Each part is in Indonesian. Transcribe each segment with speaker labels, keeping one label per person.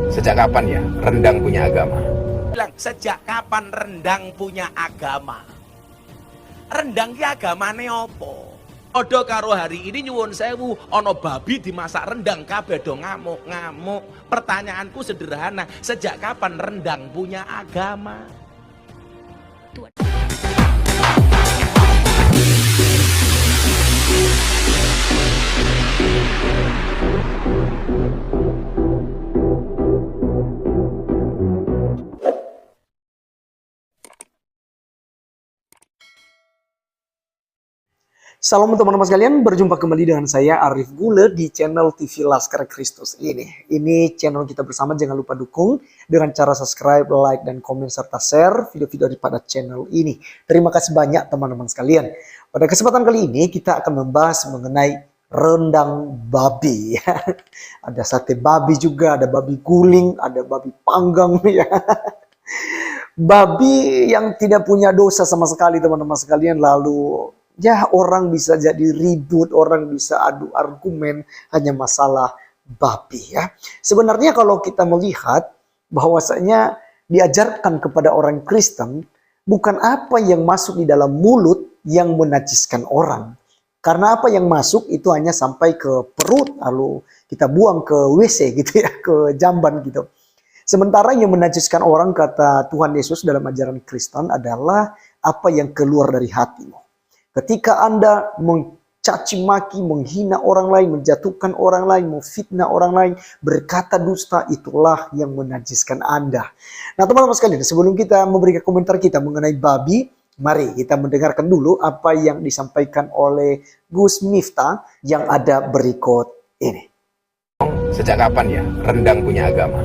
Speaker 1: Sejak kapan ya rendang punya agama?
Speaker 2: Sejak kapan rendang punya agama? Rendang ki agamane opo? Odo karo hari ini nyuwun sewu, ono babi dimasak rendang kabeh do ngamuk-ngamuk. Pertanyaanku sederhana, sejak kapan rendang punya agama?
Speaker 3: Salam teman-teman sekalian, berjumpa kembali dengan saya Arif Gule di channel TV Laskar Kristus ini. Ini channel kita bersama, jangan lupa dukung dengan cara subscribe, like, dan komen serta share video-video daripada channel ini. Terima kasih banyak teman-teman sekalian. Pada kesempatan kali ini kita akan membahas mengenai rendang babi. Ada sate babi juga, ada babi guling, ada babi panggang ya. Babi yang tidak punya dosa sama sekali teman-teman sekalian, lalu ya orang bisa jadi ribut, orang bisa adu argumen hanya masalah babi ya. Sebenarnya kalau kita melihat bahwasanya diajarkan kepada orang Kristen bukan apa yang masuk di dalam mulut yang menajiskan orang. Karena apa yang masuk itu hanya sampai ke perut lalu kita buang ke WC gitu ya, ke jamban gitu. Sementara yang menajiskan orang kata Tuhan Yesus dalam ajaran Kristen adalah apa yang keluar dari hatimu. Ketika Anda mencaci maki, menghina orang lain, menjatuhkan orang lain, memfitnah orang lain, berkata dusta, itulah yang menajiskan Anda. Nah teman-teman sekalian, sebelum kita memberikan komentar kita mengenai babi, mari kita mendengarkan dulu apa yang disampaikan oleh Gus Miftah yang ada berikut ini.
Speaker 1: Sejak kapan ya rendang punya agama?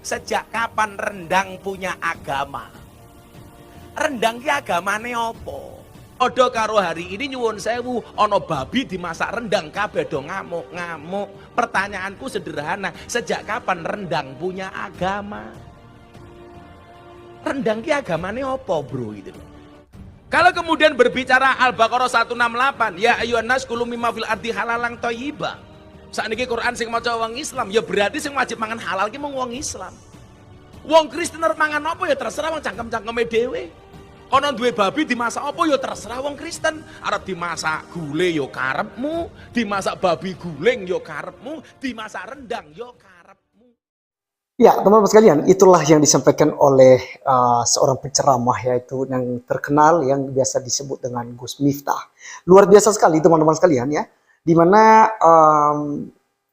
Speaker 2: Sejak kapan rendang punya agama? Rendang ki agamane opo? Odo karo hari ini nyuwun sewu, ono babi dimasak rendang kabeh do ngamuk-ngamuk. Pertanyaanku sederhana, sejak kapan rendang punya agama? Rendang ki agamane opo bro itu? Kalau kemudian berbicara Al-Baqarah 168, ya ayyuhan nas kulu mimma fil ardi halalan thayyiba. Sakniki Quran sing maca wong Islam, ya berarti sing wajib mangan halal ki mung wong Islam. Wong Kristen arep mangan apa ya terserah, wong cangkem-cangkeme dhewe. Kono duwe babi dimasak apa ya terserah wong Kristen. Arep dimasak gule ya karepmu, dimasak babi guling ya karepmu, dimasak rendang ya karepmu.
Speaker 3: Ya teman-teman sekalian, itulah yang disampaikan oleh seorang penceramah yaitu yang terkenal yang biasa disebut dengan Gus Miftah. Luar biasa sekali teman-teman sekalian ya. Dimana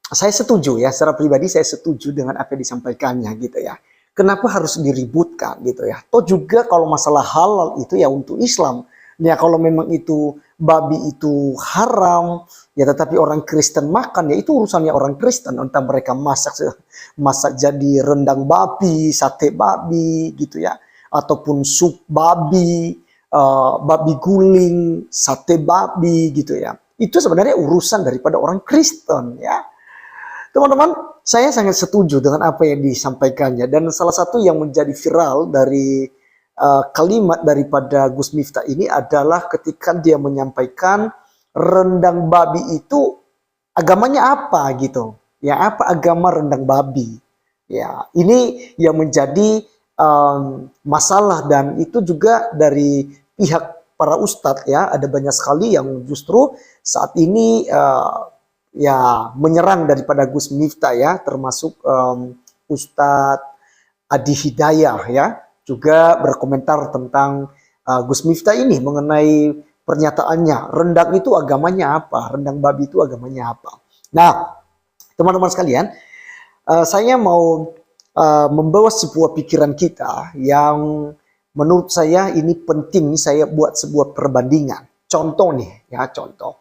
Speaker 3: saya setuju ya, secara pribadi saya setuju dengan apa yang disampaikannya gitu ya. Kenapa harus diributkan gitu ya? Toh juga kalau masalah halal itu ya untuk Islam. Ya kalau memang itu babi itu haram, ya tetapi orang Kristen makan ya itu urusannya orang Kristen. Entah mereka masak jadi rendang babi, sate babi gitu ya, ataupun sup babi, babi guling, sate babi gitu ya. Itu sebenarnya urusan daripada orang Kristen ya. Teman-teman, saya sangat setuju dengan apa yang disampaikannya. Dan salah satu yang menjadi viral dari kalimat daripada Gus Miftah ini adalah ketika dia menyampaikan rendang babi itu agamanya apa gitu. Ya, apa agama rendang babi. Ya, ini yang menjadi masalah dan itu juga dari pihak para ustadz ya. Ada banyak sekali yang justru saat ini ya menyerang daripada Gus Miftah ya, termasuk Ustadz Adi Hidayah ya, juga berkomentar tentang Gus Miftah ini mengenai pernyataannya, rendang itu agamanya apa, rendang babi itu agamanya apa. Nah teman-teman sekalian, saya mau membawa sebuah pikiran kita yang menurut saya ini penting saya buat sebuah perbandingan. Contoh nih ya, contoh.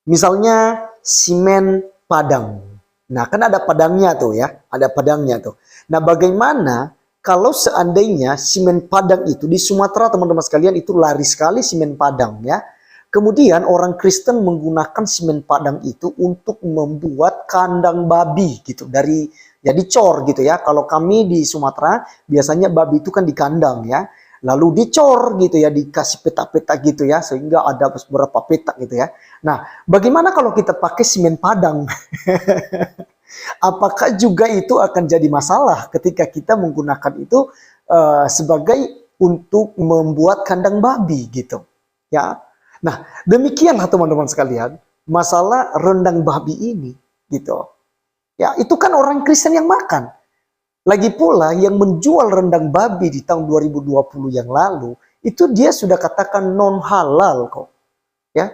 Speaker 3: Misalnya semen Padang. Nah kan ada padangnya tuh ya, ada padangnya tuh. Nah bagaimana kalau seandainya semen Padang itu di Sumatera teman-teman sekalian itu laris sekali semen Padang ya. Kemudian orang Kristen menggunakan semen Padang itu untuk membuat kandang babi gitu dari ya dicor gitu ya. Kalau kami di Sumatera biasanya babi itu kan di kandang ya. Lalu dicor gitu ya, dikasih peta-peta gitu ya, sehingga ada beberapa peta gitu ya. Nah, bagaimana kalau kita pakai semen Padang? Apakah juga itu akan jadi masalah ketika kita menggunakan itu sebagai untuk membuat kandang babi gitu, ya. Nah, demikianlah teman-teman sekalian, masalah rendang babi ini gitu. Ya, itu kan orang Kristen yang makan. Lagi pula yang menjual rendang babi di tahun 2020 yang lalu, itu dia sudah katakan non halal kok. Ya.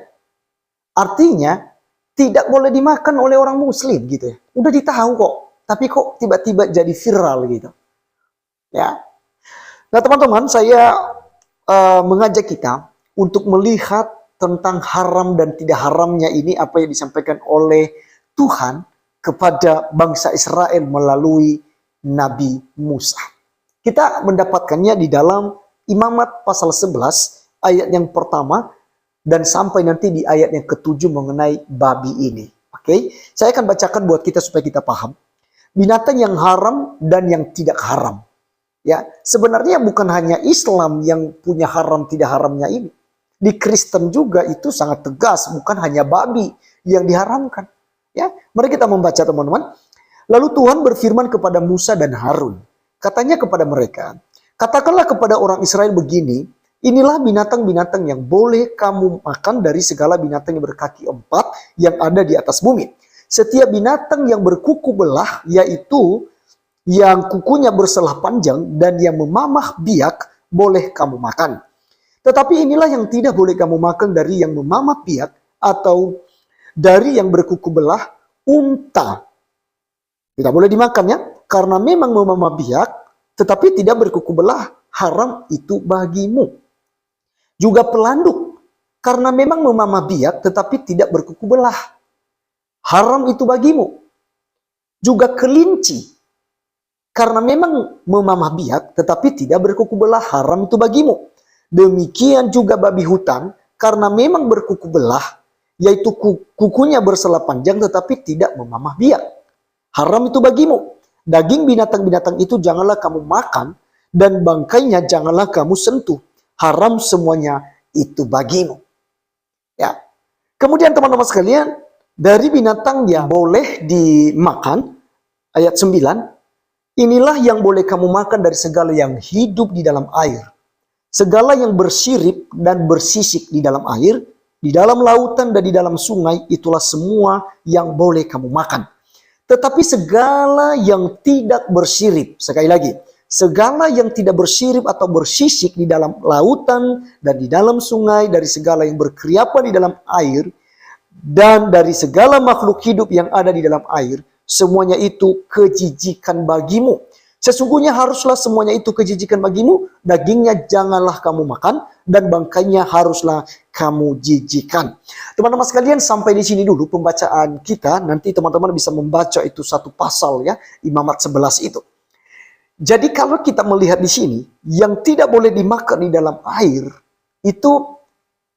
Speaker 3: Artinya tidak boleh dimakan oleh orang muslim gitu ya. Udah ditahu kok, tapi kok tiba-tiba jadi viral gitu. Ya. Nah, teman-teman, saya mengajak kita untuk melihat tentang haram dan tidak haramnya ini apa yang disampaikan oleh Tuhan kepada bangsa Israel melalui Nabi Musa. Kita mendapatkannya di dalam Imamat pasal 11 ayat yang pertama dan sampai nanti di ayat yang ke-7 mengenai babi ini. Oke, saya akan bacakan buat kita supaya kita paham. Binatang yang haram dan yang tidak haram. Ya, sebenarnya bukan hanya Islam yang punya haram tidak haramnya ini. Di Kristen juga itu sangat tegas, bukan hanya babi yang diharamkan. Ya, mari kita membaca teman-teman. Lalu Tuhan berfirman kepada Musa dan Harun. Katanya kepada mereka, katakanlah kepada orang Israel begini, inilah binatang-binatang yang boleh kamu makan dari segala binatang yang berkaki 4 yang ada di atas bumi. Setiap binatang yang berkuku belah, yaitu yang kukunya berselah panjang dan yang memamah biak, boleh kamu makan. Tetapi inilah yang tidak boleh kamu makan dari yang memamah biak atau dari yang berkuku belah, unta. Tidak boleh dimakan ya, karena memang memamah biak, tetapi tidak berkuku belah, haram itu bagimu. Juga pelanduk, karena memang memamah biak, tetapi tidak berkuku belah, haram itu bagimu. Juga kelinci, karena memang memamah biak, tetapi tidak berkuku belah, haram itu bagimu. Demikian juga babi hutan, karena memang berkuku belah, yaitu kukunya berselah panjang tetapi tidak memamah biak. Haram itu bagimu. Daging binatang-binatang itu janganlah kamu makan, dan bangkainya janganlah kamu sentuh. Haram semuanya itu bagimu. Ya. Kemudian teman-teman sekalian, dari binatang yang boleh dimakan, ayat 9, inilah yang boleh kamu makan dari segala yang hidup di dalam air. Segala yang bersirip dan bersisik di dalam air, di dalam lautan dan di dalam sungai, itulah semua yang boleh kamu makan. Tetapi segala yang tidak bersirip, sekali lagi, segala yang tidak bersirip atau bersisik di dalam lautan dan di dalam sungai, dari segala yang berkeriapan di dalam air, dan dari segala makhluk hidup yang ada di dalam air, semuanya itu kejijikan bagimu. Sesungguhnya haruslah semuanya itu kejijikan bagimu, dagingnya janganlah kamu makan, dan bangkainya haruslah kamu jijikan. Teman-teman sekalian, sampai di sini dulu pembacaan kita. Nanti teman-teman bisa membaca itu satu pasal ya, Imamat 11 itu. Jadi kalau kita melihat di sini, yang tidak boleh dimakan di dalam air, itu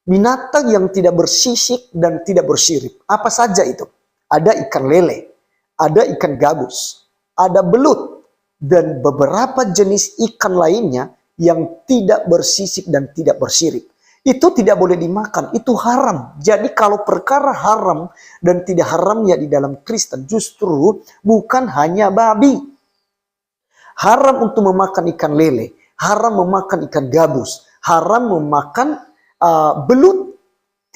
Speaker 3: binatang yang tidak bersisik dan tidak bersirip. Apa saja itu? Ada ikan lele, ada ikan gabus, ada belut, dan beberapa jenis ikan lainnya yang tidak bersisik dan tidak bersirip. Itu tidak boleh dimakan, itu haram. Jadi kalau perkara haram dan tidak haramnya di dalam Kristen, justru bukan hanya babi. Haram untuk memakan ikan lele, haram memakan ikan gabus, haram memakan belut.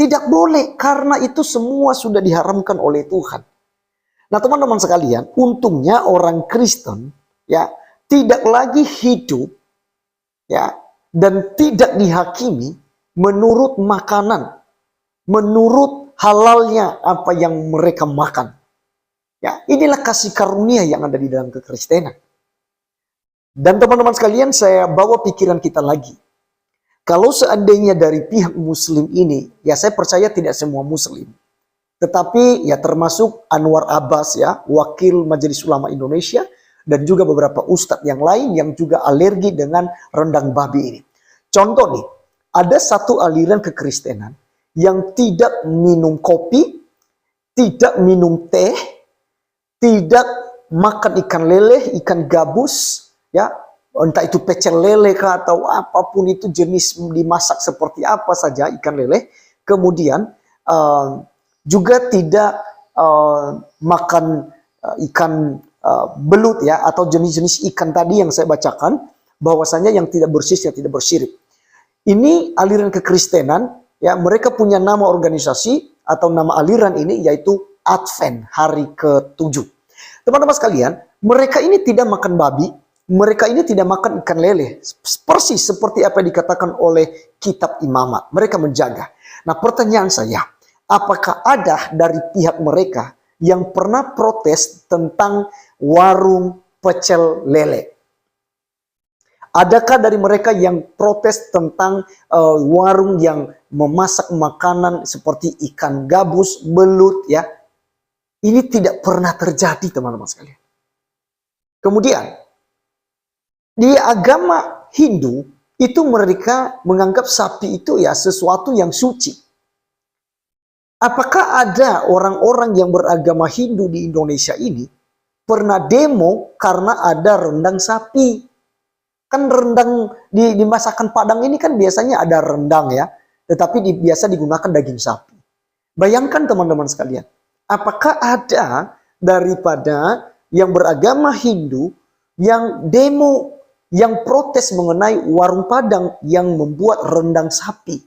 Speaker 3: Tidak boleh, karena itu semua sudah diharamkan oleh Tuhan. Nah teman-teman sekalian, untungnya orang Kristen ya tidak lagi hidup ya dan tidak dihakimi menurut makanan, menurut halalnya apa yang mereka makan. Ya, inilah kasih karunia yang ada di dalam kekristenan. Dan teman-teman sekalian, saya bawa pikiran kita lagi. Kalau seandainya dari pihak muslim ini, ya saya percaya tidak semua muslim. Tetapi ya termasuk Anwar Abbas ya, wakil Majelis Ulama Indonesia, dan juga beberapa ustadz yang lain yang juga alergi dengan rendang babi ini. Contoh nih, ada satu aliran kekristenan yang tidak minum kopi, tidak minum teh, tidak makan ikan lele, ikan gabus, ya entah itu pecel lele kah atau apapun itu jenis dimasak seperti apa saja ikan lele. Kemudian juga tidak makan ikan belut ya, atau jenis-jenis ikan tadi yang saya bacakan, bahwasanya yang tidak bersih, yang tidak bersyirik. Ini aliran kekristenan ya, mereka punya nama organisasi atau nama aliran ini yaitu Advent, hari ke-7. Teman-teman sekalian, mereka ini tidak makan babi, mereka ini tidak makan ikan lele, persis seperti apa yang dikatakan oleh kitab Imamat. Mereka menjaga. Nah, pertanyaan saya, apakah ada dari pihak mereka yang pernah protes tentang warung pecel lele? Adakah dari mereka yang protes tentang warung yang memasak makanan seperti ikan gabus, belut ya? Ini tidak pernah terjadi, teman-teman sekalian. Kemudian, di agama Hindu itu mereka menganggap sapi itu ya sesuatu yang suci. Apakah ada orang-orang yang beragama Hindu di Indonesia ini pernah demo karena ada rendang sapi? Kan rendang di masakan Padang ini kan biasanya ada rendang ya, tetapi biasa digunakan daging sapi. Bayangkan teman-teman sekalian, apakah ada daripada yang beragama Hindu yang demo, yang protes mengenai warung Padang yang membuat rendang sapi?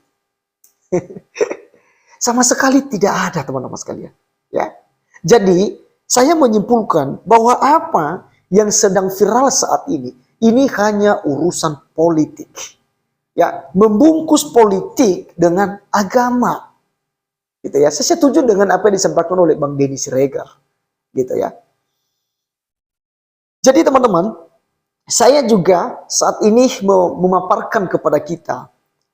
Speaker 3: Sama sekali tidak ada, teman-teman sekalian. Ya, jadi saya menyimpulkan bahwa apa yang sedang viral saat ini hanya urusan politik. Ya, membungkus politik dengan agama. Gitu ya. Saya setuju dengan apa yang disampaikan oleh Bang Denny Siregar. Gitu ya. Jadi teman-teman, saya juga saat ini memaparkan kepada kita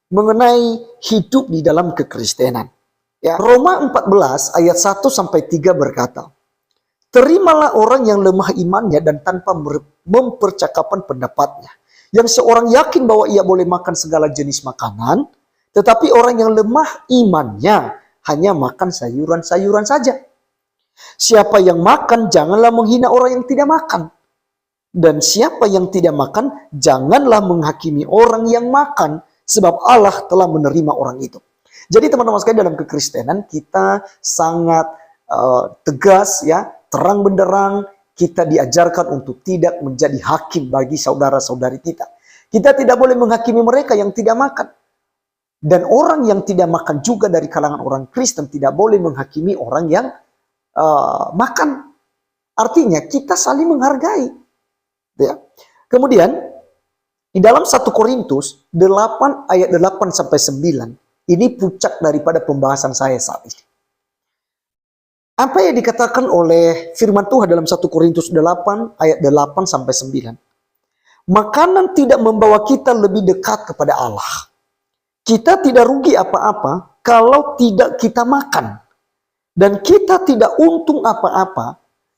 Speaker 3: mengenai hidup di dalam kekristenan. Ya, Roma 14 ayat 1 sampai 3 berkata, "Terimalah orang yang lemah imannya dan tanpa mempercakapkan pendapatnya. Yang seorang yakin bahwa ia boleh makan segala jenis makanan, tetapi orang yang lemah imannya hanya makan sayuran-sayuran saja. Siapa yang makan, janganlah menghina orang yang tidak makan. Dan siapa yang tidak makan, janganlah menghakimi orang yang makan, sebab Allah telah menerima orang itu." Jadi teman-teman sekalian, dalam kekristenan kita sangat tegas ya, terang benderang, kita diajarkan untuk tidak menjadi hakim bagi saudara-saudari kita. Kita tidak boleh menghakimi mereka yang tidak makan. Dan orang yang tidak makan juga dari kalangan orang Kristen tidak boleh menghakimi orang yang makan. Artinya kita saling menghargai. Ya. Kemudian di dalam 1 Korintus 8 ayat 8 sampai 9, ini puncak daripada pembahasan saya saat ini. Apa yang dikatakan oleh firman Tuhan dalam 1 Korintus 8 ayat 8 sampai 9. Makanan tidak membawa kita lebih dekat kepada Allah. Kita tidak rugi apa-apa kalau tidak kita makan. Dan kita tidak untung apa-apa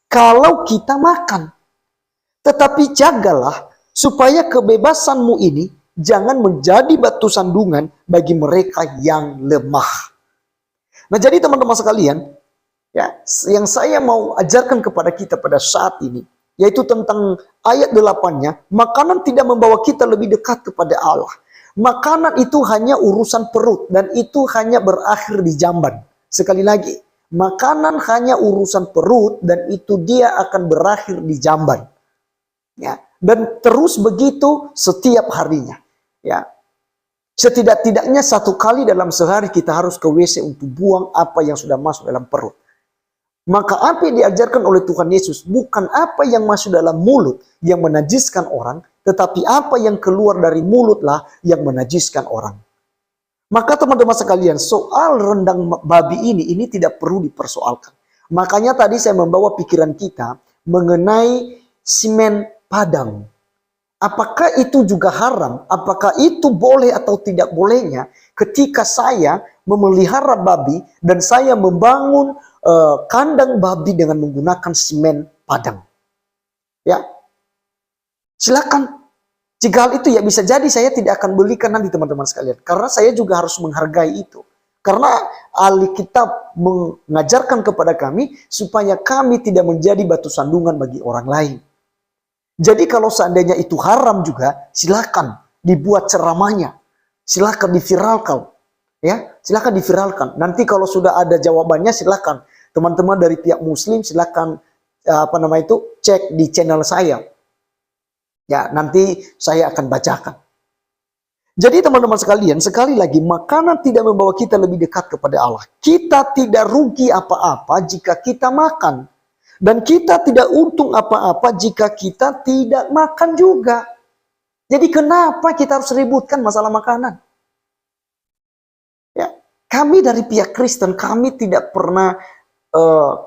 Speaker 3: kalau kita makan. Tetapi jagalah supaya kebebasanmu ini jangan menjadi batu sandungan bagi mereka yang lemah. Nah, jadi teman-teman sekalian, ya, yang saya mau ajarkan kepada kita pada saat ini, yaitu tentang ayat 8-nya, makanan tidak membawa kita lebih dekat kepada Allah. Makanan itu hanya urusan perut dan itu hanya berakhir di jamban. Sekali lagi, makanan hanya urusan perut dan itu dia akan berakhir di jamban. Ya, dan terus begitu setiap harinya. Ya, setidak-tidaknya 1 kali dalam sehari kita harus ke WC untuk buang apa yang sudah masuk dalam perut. Maka apa yang diajarkan oleh Tuhan Yesus bukan apa yang masuk dalam mulut yang menajiskan orang, tetapi apa yang keluar dari mulutlah yang menajiskan orang. Maka teman-teman sekalian, soal rendang babi ini tidak perlu dipersoalkan. Makanya tadi saya membawa pikiran kita mengenai semen Padang. Apakah itu juga haram? Apakah itu boleh atau tidak bolehnya ketika saya memelihara babi dan saya membangun kandang babi dengan menggunakan semen Padang? Ya, silakan. Jika hal itu ya bisa jadi saya tidak akan belikan nanti teman-teman sekalian. Karena saya juga harus menghargai itu. Karena Alkitab mengajarkan kepada kami supaya kami tidak menjadi batu sandungan bagi orang lain. Jadi kalau seandainya itu haram juga, silakan dibuat ceramahnya. Silakan diviralkan. Ya, silakan diviralkan. Nanti kalau sudah ada jawabannya silakan. Teman-teman dari pihak muslim silakan cek di channel saya. Ya, nanti saya akan bacakan. Jadi teman-teman sekalian, sekali lagi, makanan tidak membawa kita lebih dekat kepada Allah. Kita tidak rugi apa-apa jika kita makan. Dan kita tidak untung apa-apa jika kita tidak makan juga. Jadi kenapa kita harus ributkan masalah makanan? Ya, kami dari pihak Kristen, kami tidak pernah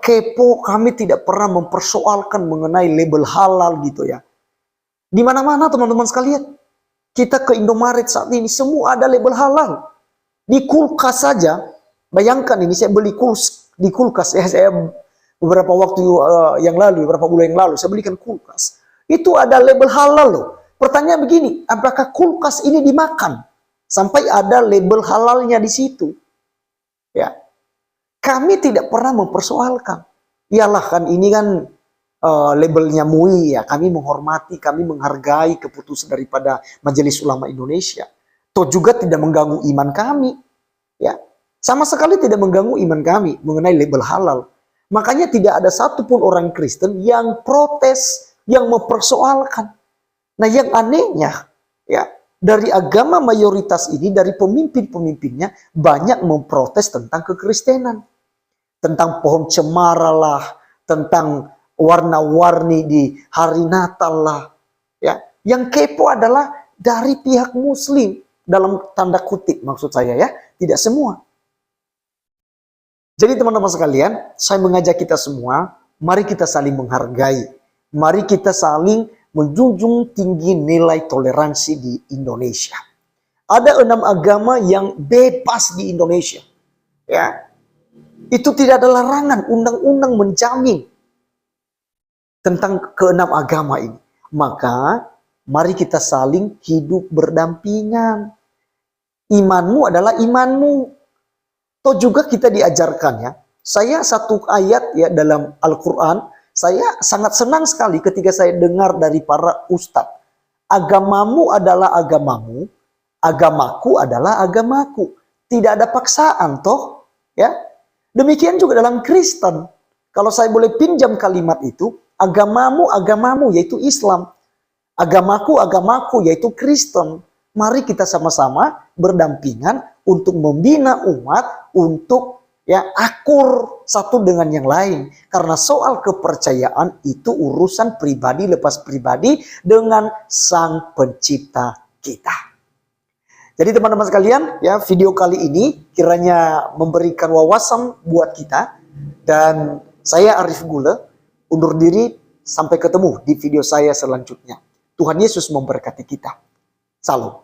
Speaker 3: kepo, kami tidak pernah mempersoalkan mengenai label halal gitu ya. Di mana-mana teman-teman sekalian, kita ke Indomaret saat ini semua ada label halal. Di kulkas saja, bayangkan ini saya beli di kulkas ya, saya beberapa waktu yang lalu, beberapa bulan yang lalu saya belikan kulkas. Itu ada label halal loh. Pertanyaan begini, apakah kulkas ini dimakan? Sampai ada label halalnya di situ. Ya. Kami tidak pernah mempersoalkan. Iyalah kan ini kan labelnya MUI ya, kami menghormati, kami menghargai keputusan daripada Majelis Ulama Indonesia. Toh juga tidak mengganggu iman kami, ya, sama sekali tidak mengganggu iman kami mengenai label halal. Makanya tidak ada satupun orang Kristen yang protes, yang mempersoalkan. Nah yang anehnya, ya, dari agama mayoritas ini, dari pemimpin-pemimpinnya banyak memprotes tentang kekristenan, tentang pohon cemara lah, tentang warna-warni di hari Natal lah, ya. Yang kepo adalah dari pihak Muslim, dalam tanda kutip maksud saya ya, tidak semua. Jadi teman-teman sekalian, saya mengajak kita semua, mari kita saling menghargai, mari kita saling menjunjung tinggi nilai toleransi di Indonesia. Ada 6 agama yang bebas di Indonesia, ya. Itu tidak ada larangan, undang-undang menjamin tentang ke-6 agama ini. Maka mari kita saling hidup berdampingan. Imanmu adalah imanmu. Toh juga kita diajarkan ya. Saya satu ayat ya dalam Al-Quran, saya sangat senang sekali ketika saya dengar dari para ustadz. Agamamu adalah agamamu, agamaku adalah agamaku. Tidak ada paksaan toh, ya. Demikian juga dalam Kristen. Kalau saya boleh pinjam kalimat itu, agamamu yaitu Islam, agamaku yaitu Kristen. Mari kita sama-sama berdampingan untuk membina umat, untuk ya akur satu dengan yang lain. Karena soal kepercayaan itu urusan pribadi lepas pribadi dengan Sang Pencipta kita. Jadi teman-teman sekalian, ya, video kali ini kiranya memberikan wawasan buat kita. Dan saya Arif Gule undur diri, sampai ketemu di video saya selanjutnya. Tuhan Yesus memberkati kita. Salam.